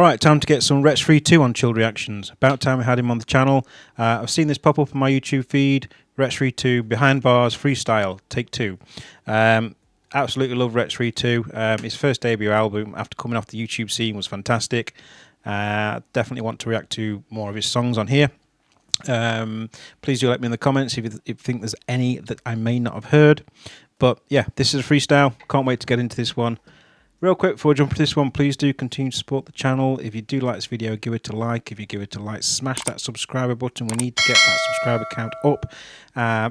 Right, time to get some Wretch 3.2 on chilled reactions. About time we had him on the channel. I've seen this pop up on my YouTube feed. Wretch 3.2 behind Barz Freestyle take 2. Absolutely love Wretch 3.2. His first debut album after coming off the YouTube scene was fantastic. Definitely want to react to more of his songs on here. Please do let me in the comments if you think there's any that I may not have heard. But yeah, this is a freestyle. Can't wait to get into this one. Real quick before I jump into this one, please do continue to support the channel. If you do like this video, give it a like. If you give it a like, smash that subscriber button. We need to get that subscriber count up.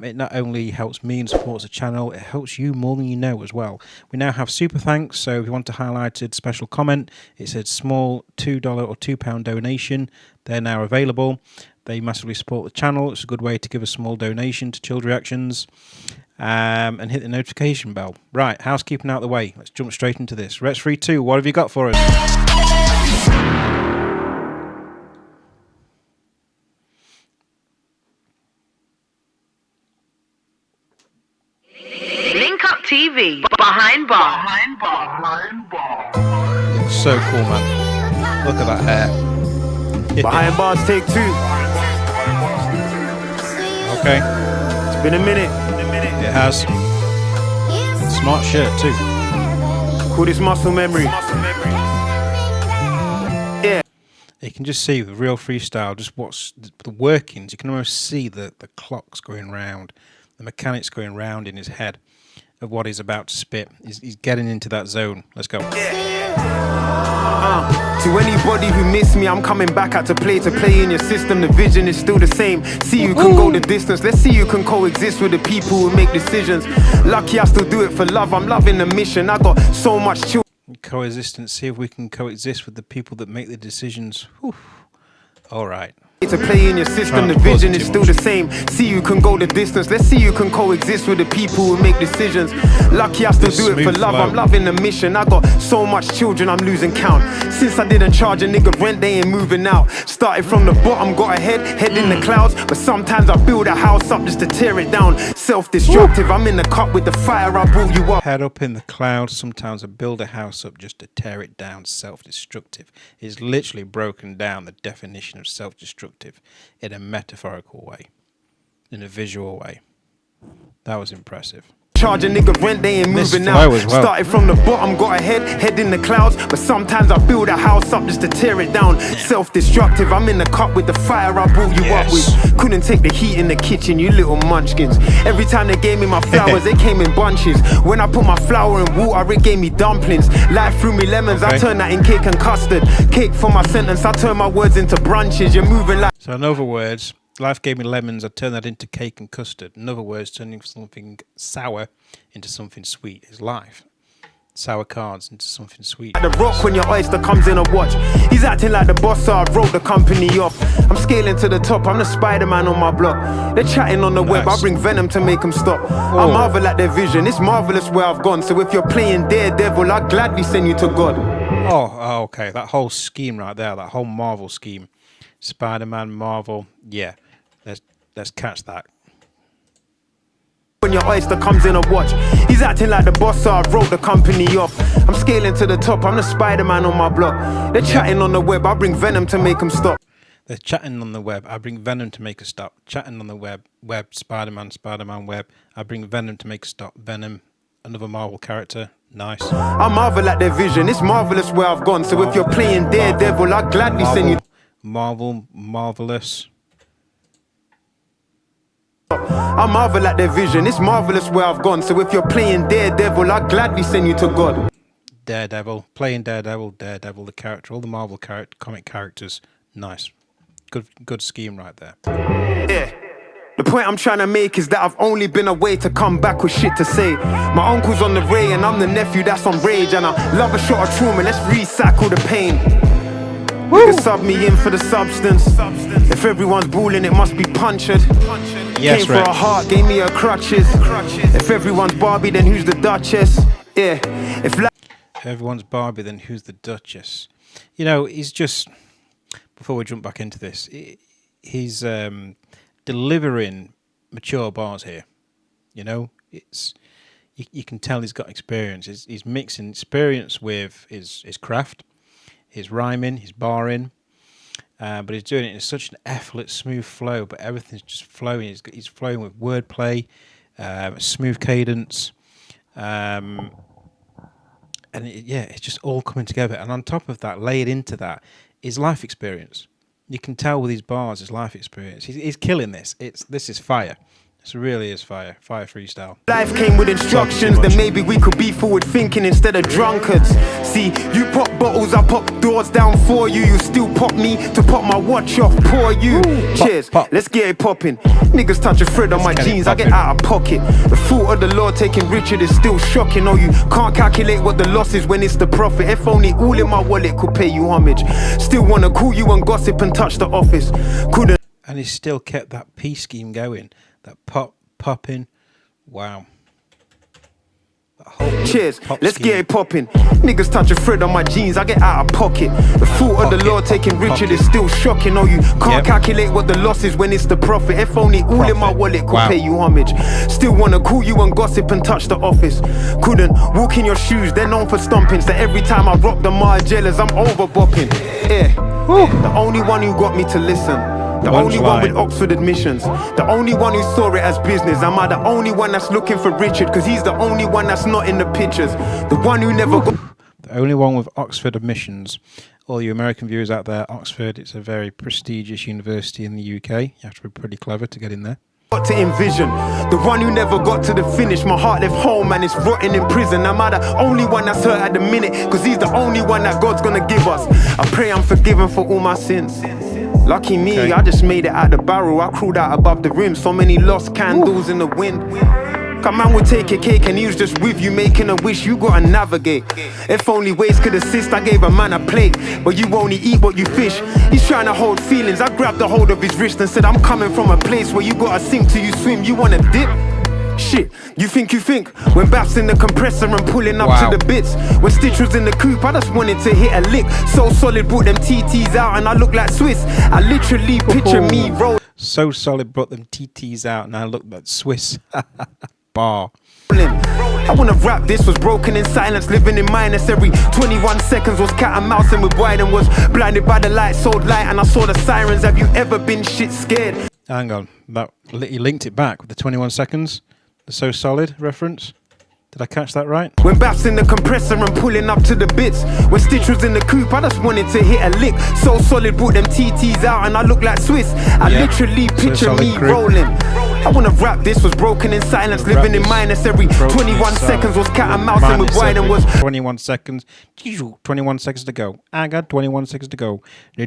It not only helps me and supports the channel, it helps you more than you know as well. We now have super thanks, so if you want a highlighted special comment, it says small $2 or £2 donation. They're now available. They massively support the channel. It's a good way to give a small donation to Chilled Reactions. And hit the notification bell. Right, housekeeping out of the way. Let's jump straight into this. Wretch 3.2, what have you got for us? Link Up TV, behind bar. Looks so cool, man. Look at that hair. Behind Bars take 2. Okay. It's been a minute. It has. Smart shirt too. Call this muscle memory. Yeah. You can just see with real freestyle, just what's the workings. You can almost see the clocks going round, the mechanics going round in his head of what he's about to spit. He's getting into that zone. Let's go. To anybody who missed me, I'm coming back out to play in your system. The vision is still the same. See you can go the distance. Let's see you can coexist with the people who make decisions. Lucky I still do it for love. I'm loving the mission. I got so much children. Coexistence. See if we can coexist with the people that make the decisions. Whew. All right. To play in your system, the vision is still the same. See you can go the distance. Let's see you can coexist with the people who make decisions. Lucky I still do it for love. I'm loving the mission. I got so much children, I'm losing count. Since I didn't charge a nigga rent, they ain't moving out. Started from the bottom, got ahead, head in the clouds. But sometimes I build a house up just to tear it down. Self-destructive, I'm in the cup with the fire, I brought you up. Head up in the clouds, sometimes I build a house up just to tear it down. Self-destructive is literally broken down the definition of self-destructive in a metaphorical way, in a visual way. That was impressive. Charge a nigga rent, they ain't moving out. Well. Started from the bottom, got ahead, head in the clouds. But sometimes I build a house up just to tear it down. Self-destructive, I'm in the cup with the fire I brought you up with. Couldn't take the heat in the kitchen, you little munchkins. Every time they gave me my flowers, they came in bunches. When I put my flour in water, it gave me dumplings. Life threw me lemons, I turned that in cake and custard. Cake for my sentence, I turn my words into brunches. You're moving like... So in other words, life gave me lemons, I turned that into cake and custard. In other words, turning something sour into something sweet is life. Sour cards into something sweet. The rock when your oyster comes in a watch. He's acting like the boss, so I wrote the company off. I'm scaling to the top, I'm the Spider-Man on my block. They're chatting on the web, I bring venom to make them stop. I marvel at their vision, it's marvelous where I've gone. So if you're playing Daredevil, I'll gladly send you to God. Oh, okay, that whole scheme right there, that whole Marvel scheme. Spider-Man, Marvel, yeah. Let's catch that. When your oyster comes in a watch, he's acting like the boss, so I wrote the company off. I'm scaling to the top, I'm the Spider-Man on my block. They're chatting on the web, I bring venom to make them stop. They're chatting on the web, I bring venom to make a stop. Chatting on the web, Spider-Man, web, I bring venom to make a stop. Venom, another Marvel character, nice. I marvel at their vision, it's marvelous where I've gone. So if you're playing Daredevil, I'll gladly send you. Marvelous. I marvel at their vision, it's marvelous where I've gone. So if you're playing Daredevil, I'll gladly send you to God. Daredevil, playing Daredevil, the character, all the Marvel comic characters, nice. Good scheme right there. Yeah. The point I'm trying to make is that I've only been away to come back with shit to say. My uncle's on the ray and I'm the nephew that's on rage. And I love a shot of trauma, let's recycle the pain. You can sub me in for the substance. If everyone's balling, it must be punctured. Yes, came for a heart, gave me her crutches. If everyone's Barbie, then who's the Duchess? Yeah. If everyone's Barbie, then who's the Duchess? You know, he's just... Before we jump back into this, he's delivering mature bars here. You know, it's you can tell he's got experience. He's mixing experience with his craft. his rhyming, his barring, but he's doing it in such an effortless, smooth flow. But everything's just flowing. He's flowing with wordplay, smooth cadence, and it's just all coming together. And on top of that, layered into that, is life experience. You can tell with his bars, his life experience. He's killing this. This is fire. This really is fire. Fire freestyle. Life came with instructions, then maybe we could be forward thinking instead of drunkards. See, you pop bottles, I pop doors down for you. You still pop me to pop my watch off, poor you. Cheers, pop. let's get it popping. Niggas touch a thread on my jeans, I get out of pocket. The thought of the Lord taking Richard is still shocking. Oh, you can't calculate what the loss is when it's the profit. If only all in my wallet could pay you homage. Still wanna call you and gossip and touch the office. Couldn't. And he's still kept that P scheme going. That popping. Wow. Cheers, let's get it popping. Niggas touch a thread on my jeans, I get out of pocket. The thought of the Lord taking Richard is still shocking. Oh, you can't calculate what the loss is when it's the profit. If only all in my wallet could pay you homage. Still wanna call you and gossip and touch the office. Couldn't walk in your shoes, they're known for stomping. So every time I rock the Margellas, I'm over bopping. Yeah, the only one who got me to listen. The only one with Oxford admissions. The only one who saw it as business. Am I the only one that's looking for Richard? Cause he's the only one that's not in the pictures. The one who never got... The only one with Oxford admissions. All you American viewers out there, Oxford, it's a very prestigious university in the UK. You have to be pretty clever to get in there. Got to envision. The one who never got to the finish. My heart left home and it's rotting in prison. Am I the only one that's hurt at the minute? Cause he's the only one that God's gonna give us. I pray I'm forgiven for all my sins. Lucky me, I just made it out the barrel. I crawled out above the rim. So many lost candles in the wind. Come man would take a cake and he was just with you making a wish. You gotta navigate. If only ways could assist, I gave a man a plate. But you only eat what you fish. He's trying to hold feelings. I grabbed a hold of his wrist and said, I'm coming from a place where you gotta sink till you swim. You wanna dip? Shit, you think when Bath's in the compressor and pulling up to the bits. When Stitch was in the coupe, I just wanted to hit a lick. So solid, brought them TTs out and I look like Swiss. I literally picture me roll. So solid, brought them TTs out and I look like Swiss. Bar. I wanna rap, this was broken in silence, living in minus. Every 21 seconds was cat and mouse and with wide and was blinded by the light, sold light and I saw the sirens. Have you ever been shit scared? Hang on, he linked it back with the 21 seconds. The So Solid reference. Did I catch that right? When Bath's in the compressor and pulling up to the bits. When Stitch was in the coupe, I just wanted to hit a lick. So solid, brought them TTs out and I look like Swiss. I literally picture me rolling. I wanna rap, this was broken in silence, living in minus. Every 21 seconds was cat and mouse and with wide and was 21 seconds. 21 seconds to go. I got 21 seconds to go. I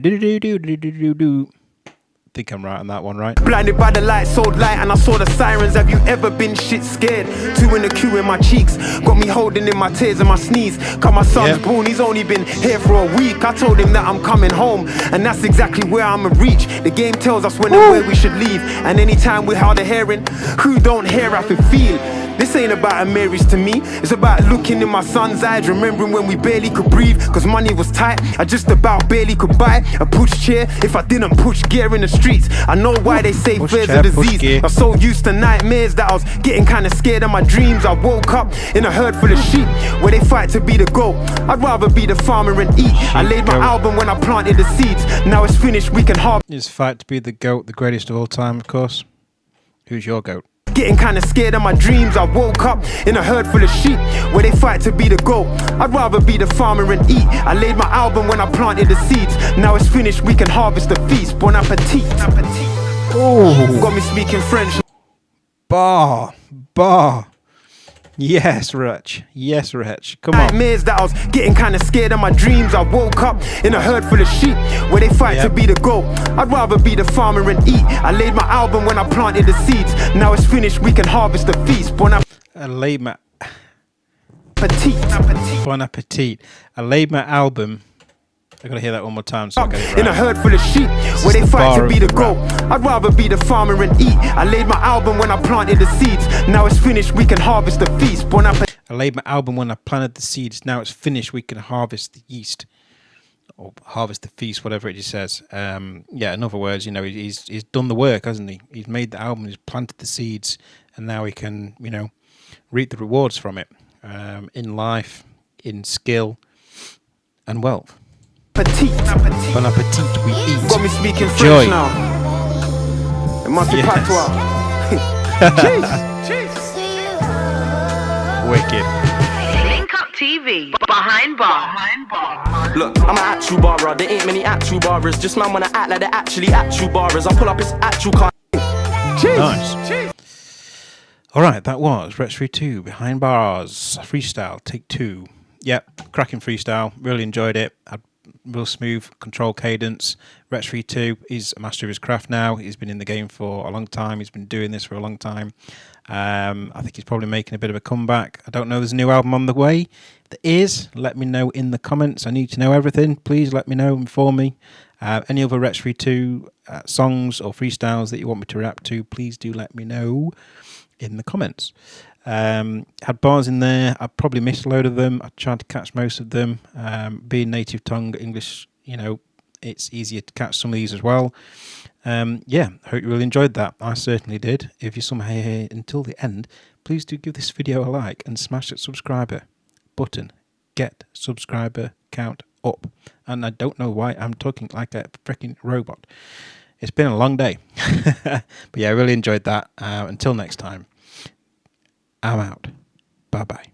think I'm right on that one, right? Blinded by the light, sold light, and I saw the sirens. Have you ever been shit scared? Two in the queue in my cheeks, got me holding in my tears and my sneeze. Cause my son's born, he's only been here for a week. I told him that I'm coming home, and that's exactly where I'ma reach. The game tells us when and where we should leave. And anytime we're hard of hearing, who don't hear I can feel. This ain't about a marriage to me. It's about looking in my son's eyes, remembering when we barely could breathe. Cause money was tight, I just about barely could buy a push chair if I didn't push gear in the streets. I know why they say fear's a disease. I'm so used to nightmares that I was getting kinda scared of my dreams. I woke up in a herd full of sheep where they fight to be the goat. I'd rather be the farmer and eat. I laid my album when I planted the seeds. Now it's finished, we can harvest. It's fight to be the GOAT, the greatest of all time, of course. Who's your GOAT? Getting kinda scared of my dreams. I woke up in a herd full of sheep where they fight to be the goat. I'd rather be the farmer and eat. I laid my album when I planted the seeds. Now it's finished, we can harvest the feast. Bon appetit. Oh, got me speaking French. Bar. Yes, Wretch. Yes, Wretch. Come on. Nightmares that I was getting kinda scared of my dreams. I woke up in a herd full of sheep where they fight to be the goat. I'd rather be the farmer and eat. I laid my album when I planted the seeds. Now it's finished, we can harvest the feast. Bon appetit. I laid my album. I gotta hear that one more time so I get it right. In a herd full of sheep where they fight to be the goat. I'd rather be the farmer and eat. I laid my album when I planted the seeds. Now it's finished, we can harvest the feast. Bon appetit. I laid my album when I planted the seeds. Now it's finished, we can harvest the yeast. Or harvest the feast, whatever it says. Yeah, in other words, you know, he's done the work, hasn't he? He's made the album, he's planted the seeds, and now he can, you know, reap the rewards from it. In life, in skill, and wealth. Petite. Bon appetit, we eat. Got me speaking Enjoy. French now. It must be Yes. patois. Wicked. Link Up TV. Behind bars. Look, I'm an actual barber. There ain't many actual barbers. Just man wanna act like they're actually actual barbers. I'll pull up his actual car. Nice. All right, that was Wretch 2 Behind Bars Freestyle Take 2. Yep, cracking freestyle. Really enjoyed it. Had real smooth control cadence. Wretch 2 is a master of his craft now. He's been in the game for a long time. He's been doing this for a long time. I think he's probably making a bit of a comeback. I don't know. There's a new album on the way. If there is, let me know in the comments. I need to know everything. Please let me know, inform me. Any other Wretch 2 songs or freestyles that you want me to react to, please do let me know in the comments. Had bars in there. I probably missed a load of them. I tried to catch most of them. Being native tongue English, you know, it's easier to catch some of these as well. Yeah, hope you really enjoyed that. I certainly did. If you're somehow here until the end, please do give this video a like and smash that subscriber button. Get subscriber count up. And I don't know why I'm talking like a freaking robot. It's been a long day. But yeah, I really enjoyed that. Until next time, I'm out. Bye-bye.